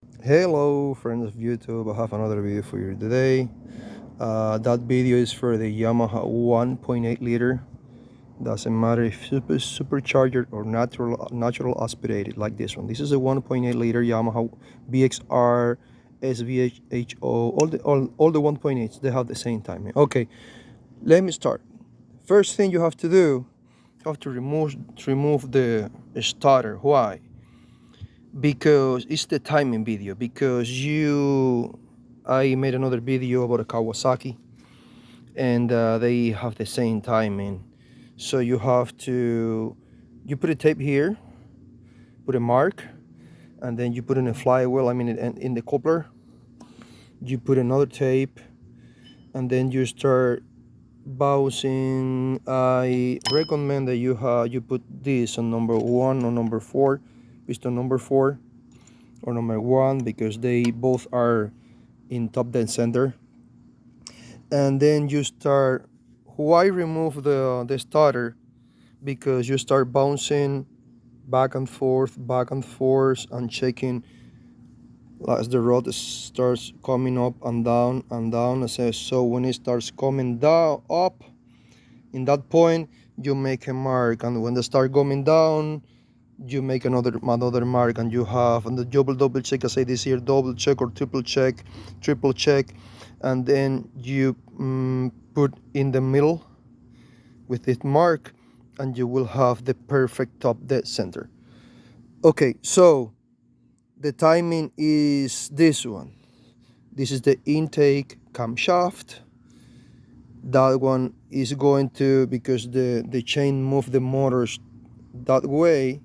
Hello friends of YouTube, I have another video for you today. That video is for the Yamaha 1.8 liter. Doesn't matter if supercharged or natural aspirated like this one. This is a 1.8 liter Yamaha BXR SVHO. All the 1.8s, they have the same timing. Okay, let me start. First thing you have to do, you have to remove the starter. Why? Because it's the timing video. Because I made another video about a Kawasaki, and they have the same timing. So you put a tape here, put a mark, and then you put in a flywheel, in the coupler. You put another tape, and then you start bouncing. I recommend that you put this on number 1 or number 4, piston number 4 or number 1, because they both are in top dead center. And then you start. Why remove the starter? Because you start bouncing back and forth, and checking as the rod starts coming up and down and down. So when it starts coming down up, in that point you make a mark, and when they start coming down, you make another mark, and you have and the double check. I say this here, double check or triple check, and then you put in the middle with this mark, and you will have the perfect top dead center. Okay, so the timing is this one. This is the intake camshaft. That one is going to, because the chain move the motors that way,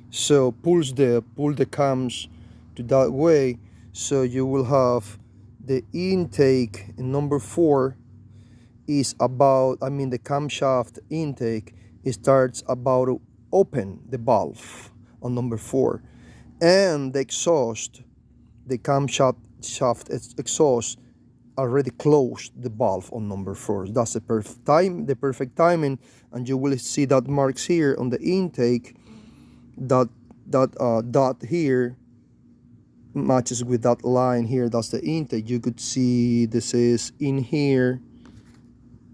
so pull the cams to that way. So you will have the intake in number 4 is about, the camshaft intake, it starts about to open the valve on number 4, and the exhaust, the camshaft exhaust already closed the valve on number 4. That's the perfect timing, and you will see that marks here on the intake. That dot here matches with that line here. That's the intake. You could see this is in here.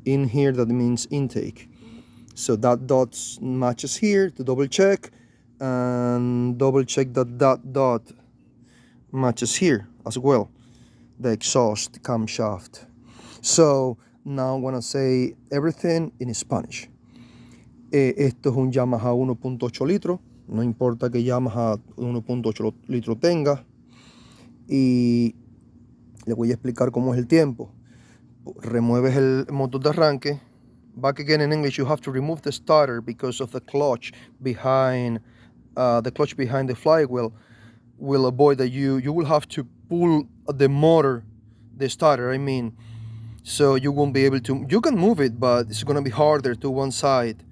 That means intake. So that dot matches here to double check, and double check that dot matches here as well, the exhaust camshaft. So now I'm gonna say everything in Spanish. Esto es un Yamaha 1.8 litros. No importa que Yamaha 1.8 litros tenga. Y le voy a explicar cómo es el tiempo. Remueves el motor de arranque. Back again in English, you have to remove the starter because of the clutch behind the flywheel. Will avoid that you will have to pull the motor, the starter, so you won't be able to. You can move it, but it's going to be harder to one side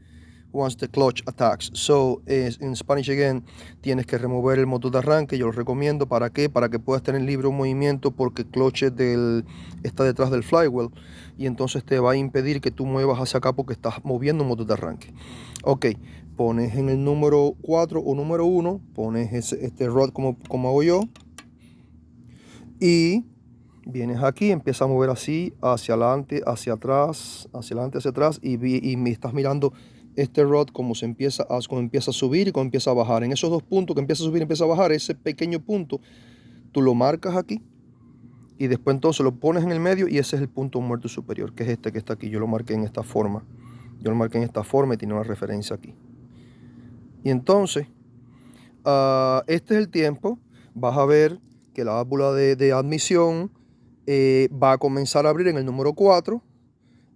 once the clutch attacks. So in Spanish again, tienes que remover el motor de arranque. Yo lo recomiendo. ¿Para qué? Para que puedas tener libre un movimiento, porque el clutch está detrás del flywheel, y entonces te va a impedir que tú muevas hacia acá porque estás moviendo un motor de arranque. Ok, pones en el número 4 o número 1, pones este rod como hago yo, y vienes aquí, empiezas a mover así, hacia adelante, hacia atrás, y me estás mirando este rod como empieza a subir y como empieza a bajar. En esos dos puntos que empieza a subir y empieza a bajar, ese pequeño punto, tú lo marcas aquí, y después entonces lo pones en el medio, y ese es el punto muerto superior, que es este que está aquí. Yo lo marqué en esta forma. Y tiene una referencia aquí. Y entonces, este es el tiempo. Vas a ver que la válvula de admisión va a comenzar a abrir en el número 4,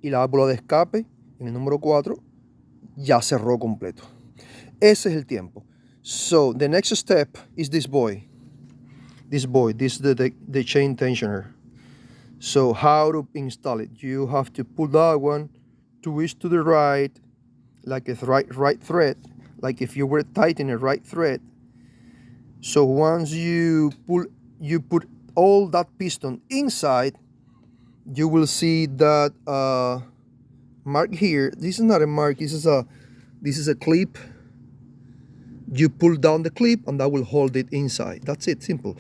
y la válvula de escape en el número 4 ya cerró completo. Ese es el tiempo. So the next step is this boy. This is the chain tensioner. So how to install it? You have to pull that one, twist to the right, like a right thread, like if you were tightening a right thread. So once you put all that piston inside, you will see that mark here. This is not a mark. This is a clip. you pull down the clip and that will hold it inside. That's it, simple.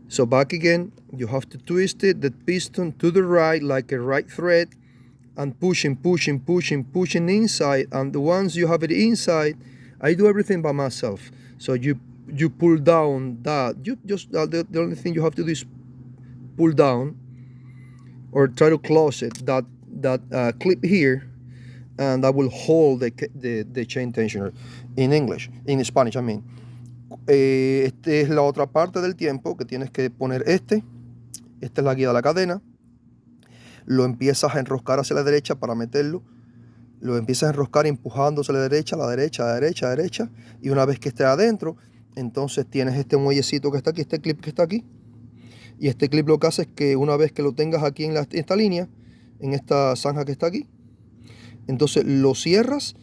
So back again, you have to twist it, the piston to the right like a right thread, and pushing inside. And once you have it inside, I do everything by myself. So you pull down that. You just the only thing you have to do is pull down or try to close it, that clip here, and that will hold the chain tensioner. In Spanish, I mean. Esta es la otra parte del tiempo que tienes que poner esta es la guía de la cadena, lo empiezas a enroscar hacia la derecha para meterlo, lo empiezas a enroscar empujándose a la derecha, y una vez que esté adentro, entonces tienes este muellecito que está aquí, este clip que está aquí, y este clip lo que hace es que una vez que lo tengas aquí en esta línea, en esta zanja que está aquí, entonces lo cierras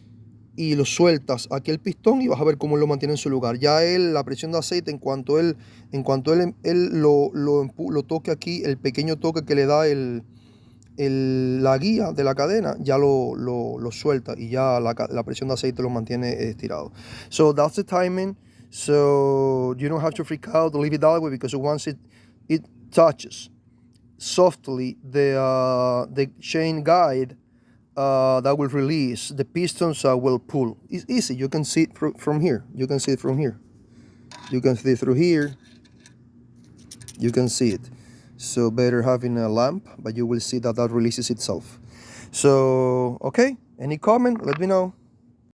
y lo sueltas aquí el pistón y vas a ver cómo lo mantiene en su lugar. Ya la presión de aceite, en cuanto él lo toque aquí, el pequeño toque que le da la guía de la cadena, ya lo suelta y ya la presión de aceite lo mantiene estirado. So that's the timing. So you don't have to freak out, leave it that way, because once it touches softly the chain guide, that will release, the pistons will pull. It's easy, you can see it from here. You can see it from here. You can see it through here. You can see it. So better having a lamp, but you will see that releases itself. So, okay, any comment? Let me know.